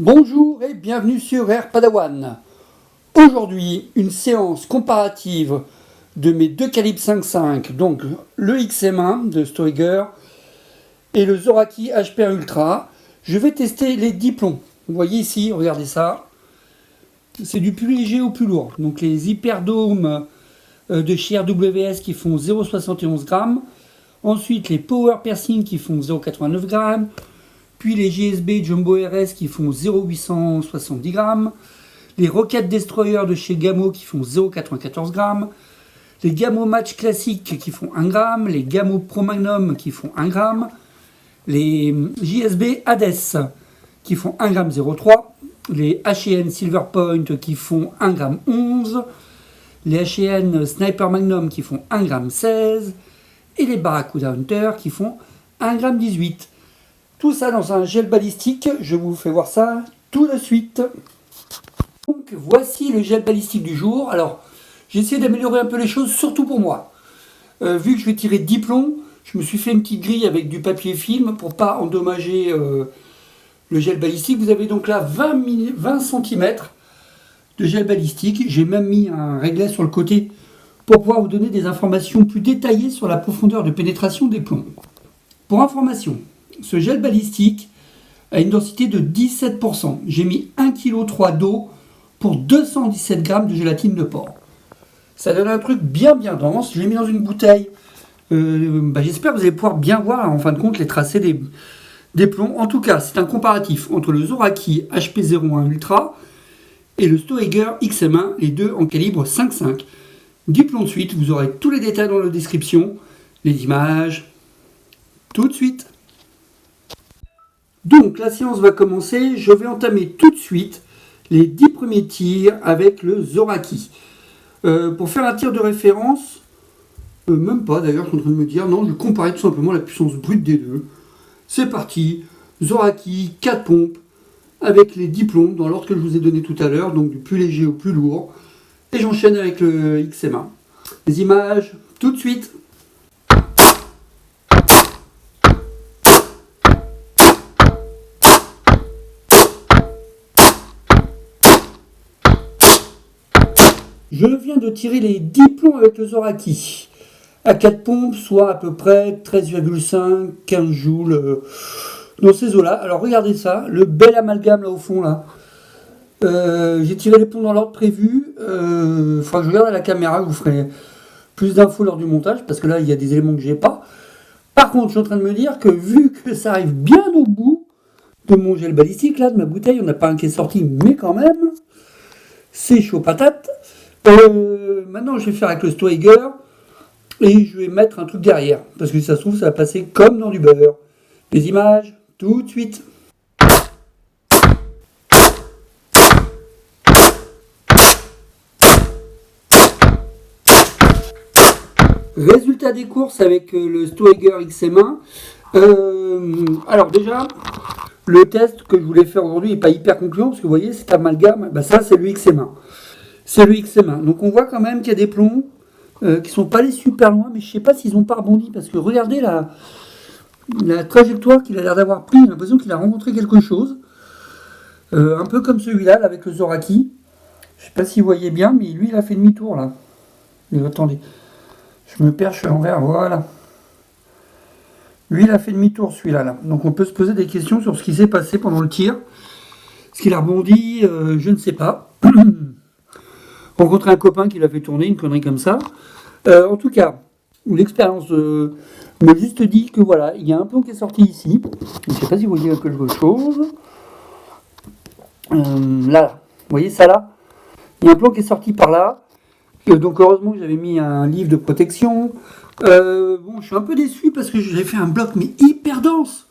Bonjour et bienvenue sur Air Padawan. Aujourd'hui, une séance comparative de mes deux calibres 5.5, donc le XM1 de Stoiger et le Zoraki HPR Ultra. Je vais tester les 10 plombs. Vous voyez ici, regardez ça. C'est du plus léger au plus lourd. Donc les Hyperdome de chez RWS qui font 0,71 g. Ensuite les Power Piercing qui font 0,89 g. Puis les GSB Jumbo RS qui font 0,870 g. Les Rocket Destroyer de chez Gamo qui font 0,94 g. Les Gamo Match classiques qui font 1 g. Les Gamo Pro Magnum qui font 1 g. Les JSB Hades qui font 1 g 0,3. Les H&N Silver Point qui font 1 g 11. Les H&N Sniper Magnum qui font 1 g 16. Et les Barracuda Hunter qui font 1 g 18. Tout ça dans un gel balistique, je vous fais voir ça tout de suite. Donc voici le gel balistique du jour. Alors j'ai essayé d'améliorer un peu les choses, surtout pour moi. Vu que je vais tirer 10 plombs, je me suis fait une petite grille avec du papier film pour pas endommager le gel balistique. Vous avez donc là 20 cm de gel balistique. J'ai même mis un réglet sur le côté pour pouvoir vous donner des informations plus détaillées sur la profondeur de pénétration des plombs. Pour information, ce gel balistique a une densité de 17%. J'ai mis 1,3 kg d'eau pour 217 g de gélatine de porc. Ça donne un truc bien dense. Je l'ai mis dans une bouteille. J'espère que vous allez pouvoir bien voir en fin de compte les tracés des plombs. En tout cas, c'est un comparatif entre le Zoraki HP01 Ultra et le Stoiger XM1, les deux en calibre 5.5. 10 plombs de suite, vous aurez tous les détails dans la description, les images, tout de suite. Donc la séance va commencer, je vais entamer tout de suite les 10 premiers tirs avec le Zoraki. Pour faire un tir de référence, même pas d'ailleurs, je suis en train de me dire, non, je comparais tout simplement la puissance brute des deux. C'est parti, Zoraki, 4 pompes, avec les 10 plombs dans l'ordre que je vous ai donné tout à l'heure, donc du plus léger au plus lourd. Et j'enchaîne avec le XM1. Les images, tout de suite. Je viens de tirer les 10 plombs avec le Zoraki. À 4 pompes, soit à peu près 13,5, 15 joules dans ces eaux-là. Alors regardez ça, le bel amalgame là au fond là. J'ai tiré les plombs dans l'ordre prévu. Il faudra que je regarde à la caméra, je vous ferai plus d'infos lors du montage, parce que là il y a des éléments que j'ai pas. Par contre, je suis en train de me dire que vu que ça arrive bien au bout de mon gel balistique, là, de ma bouteille, il n'y en a pas un qui est sorti, mais quand même, c'est chaud patate. Maintenant, je vais faire avec le Stoiger et je vais mettre un truc derrière parce que si ça se trouve, ça va passer comme dans du beurre. Les images, tout de suite. Résultat des courses avec le Stoiger XM1. Alors déjà, le test que je voulais faire aujourd'hui n'est pas hyper concluant parce que vous voyez, cet amalgame, ça c'est le XM1. C'est le XM1. Donc on voit quand même qu'il y a des plombs qui sont pas allés super loin, mais je sais pas s'ils n'ont pas rebondi, parce que regardez la trajectoire qu'il a l'air d'avoir pris, j'ai l'impression qu'il a rencontré quelque chose. Un peu comme celui-là, là, avec le Zoraki. Je sais pas si vous voyez bien, mais lui il a fait demi-tour là. Mais attendez, je me perche à l'envers, voilà. Lui il a fait demi-tour celui-là. Là. Donc on peut se poser des questions sur ce qui s'est passé pendant le tir. Est-ce qu'il a rebondi, je ne sais pas. Rencontrer un copain qui l'a fait tourner, une connerie comme ça. En tout cas, l'expérience m'a juste dit que voilà, il y a un plomb qui est sorti ici. Je ne sais pas si vous voyez quelque chose. Là, vous voyez ça là? Il y a un plomb qui est sorti par là. Donc heureusement que j'avais mis un livre de protection. Je suis un peu déçu parce que j'avais fait un bloc mais hyper dense.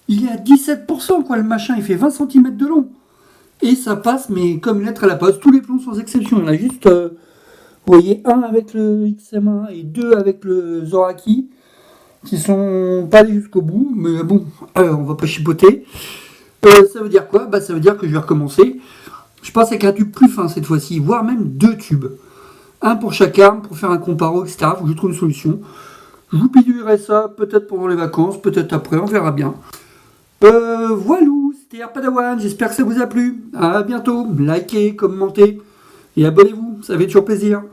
Il est à 17% quoi, le machin, il fait 20 cm de long. Et ça passe, mais comme une lettre à la poste, tous les plombs sans exception. Il y en a juste, vous voyez, un avec le XM1 et deux avec le Zoraki, qui sont pas allés jusqu'au bout, mais bon, on va pas chipoter. Ça veut dire quoi? Ça veut dire que je vais recommencer. Je passe avec un tube plus fin cette fois-ci, voire même 2 tubes. Un pour chaque arme, pour faire un comparo, etc. Faut que je trouve une solution. Je vous pilulerai ça peut-être pendant les vacances, peut-être après, on verra bien. Voilou, C'était Air Padawan, j'espère que ça vous a plu. À bientôt, likez, commentez et abonnez-vous, ça fait toujours plaisir.